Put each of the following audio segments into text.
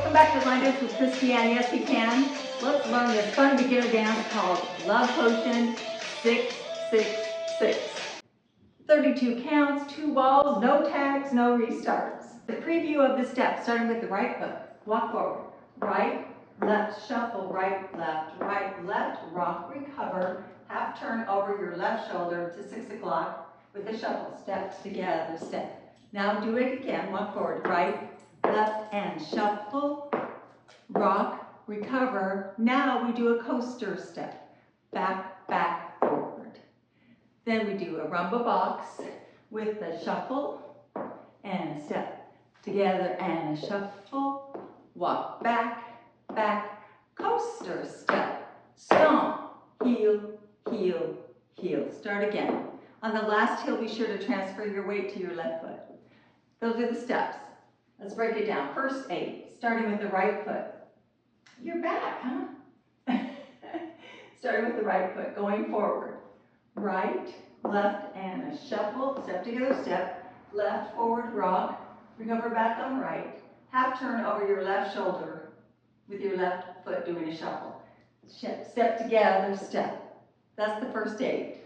Welcome back to Line Dance with Christy Ann. Yes, we can. Let's learn this fun beginner dance called Love Potion 666. 32 counts, 2 walls, no tags, no restarts. The preview of the steps, starting with the right foot. Walk forward. Right, left, shuffle, right, left, rock, recover. Half turn over your left shoulder to 6 o'clock with a shuffle. Steps together, step. Now do it again. Walk forward. Right, left, and shuffle, rock, recover. Now we do a coaster step. Back, back, forward. Then we do a rumba box with a shuffle and a step together and a shuffle. Walk back, back, coaster step. Stomp, heel, heel, heel. Start again. On the last heel, be sure to transfer your weight to your left foot. Those are the steps. Let's break it down. First 8, starting with the right foot. You're back, huh? Starting with the right foot, going forward. Right, left, and a shuffle. Step together, step. Left, forward, rock. Recover back on right. Half turn over your left shoulder with your left foot doing a shuffle. Step together, step. That's the first 8.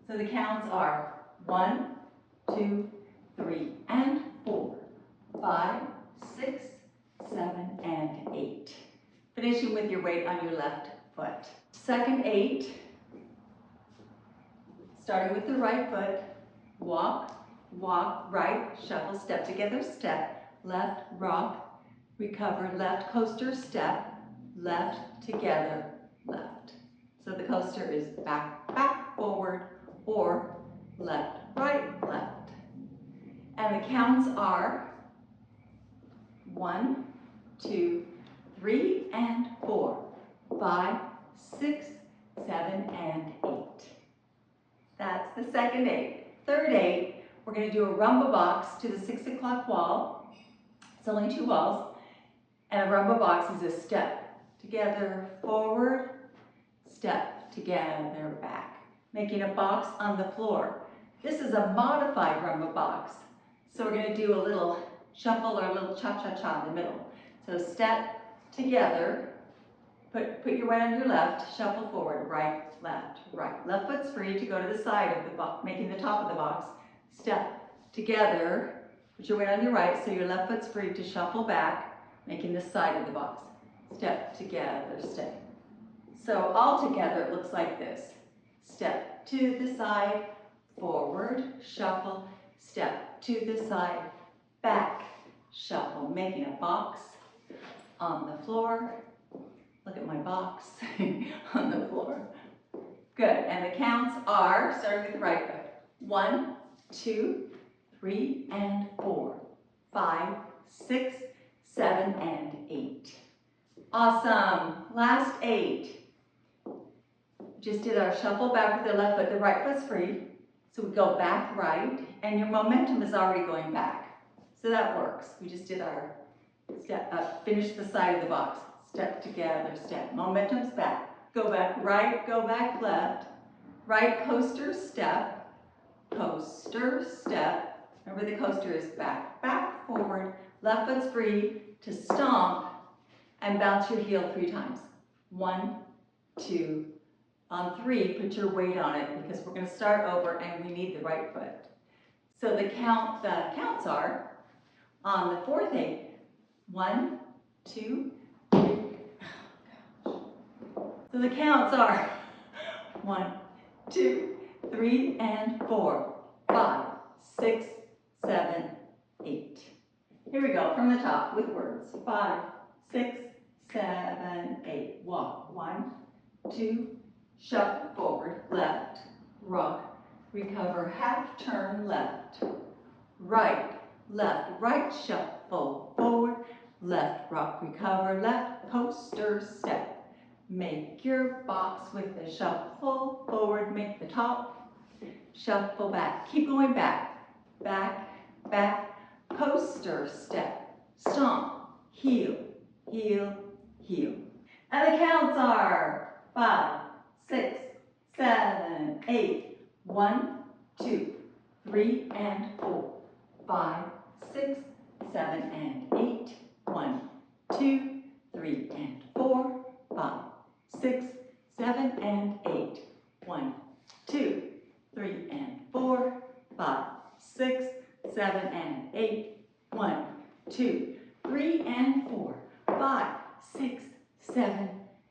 So the counts are 1, 2, 3, and 4. 5, 6, 7, and 8. Finishing with your weight on your left foot. Second 8, starting with the right foot, walk, walk, right, shuffle, step together, step, left, rock, recover, left, coaster, step, left, together, left. So the coaster is back, back, forward, or left, right, left. And the counts are 1, 2, 3, and 4, 5, 6, 7, and 8. That's the second 8. Third 8, we're going to do a rumba box to the 6 o'clock wall. It's only 2 walls. And a rumba box is a step together, forward, step together, back, making a box on the floor. This is a modified rumba box. So we're going to do a little shuffle or a little cha-cha-cha in the middle. So step together, put your weight on your left, shuffle forward, right, left, right. Left foot's free to go to the side of the box, making the top of the box. Step together, put your weight on your right, so your left foot's free to shuffle back, making the side of the box. Step together, step. So all together it looks like this. Step to the side, forward, shuffle, step to the side, back, shuffle, making a box on the floor. Look at my box on the floor. Good, and the counts are, starting with the right foot, 1, 2, 3, and 4, 5, 6, 7, and 8. Awesome, last 8. Just did our shuffle back with the left foot. The right foot's free, so we go back right, and your momentum is already going back. So that works. We just did our step up, finish the side of the box. Step together, step. Momentum's back. Go back right, go back left. Right coaster, step. Coaster, step. Remember the coaster is back, back, forward. Left foot's free to stomp and bounce your heel 3 times. 1, 2, on 3, put your weight on it because we're going to start over and we need the right foot. So the counts are on the 4th 8, 1, 2, 3. So the counts are 1, 2, 3, and 4, 5, 6, 7, 8. Here we go from the top with words. 5, 6, 7, 8. Walk. 1, 2, shuffle forward, left, rock, recover, half turn left, right, shuffle forward, left, rock, recover, left, coaster, step. Make your box with the shuffle forward, make the top, shuffle back. Keep going back, back, back, coaster, step, stomp, heel, heel, heel. And the counts are 5, 6, 7, 8, 1, 2, 3, and 4, 5, 6, 7, and 8, 1, 2, 2, 3 and 4, 5, 6, 7 and 8. 1, 2, 3 and 4, 5, 6, 7 and 8. 1, 2, 3 and 4, 5, 6, 7,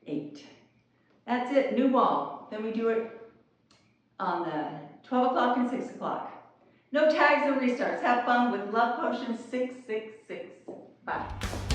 8. That's it, new wall. Then we do it on the 12 o'clock and 6 o'clock. No tags or restarts. Have fun with Love Potion 666. Bye.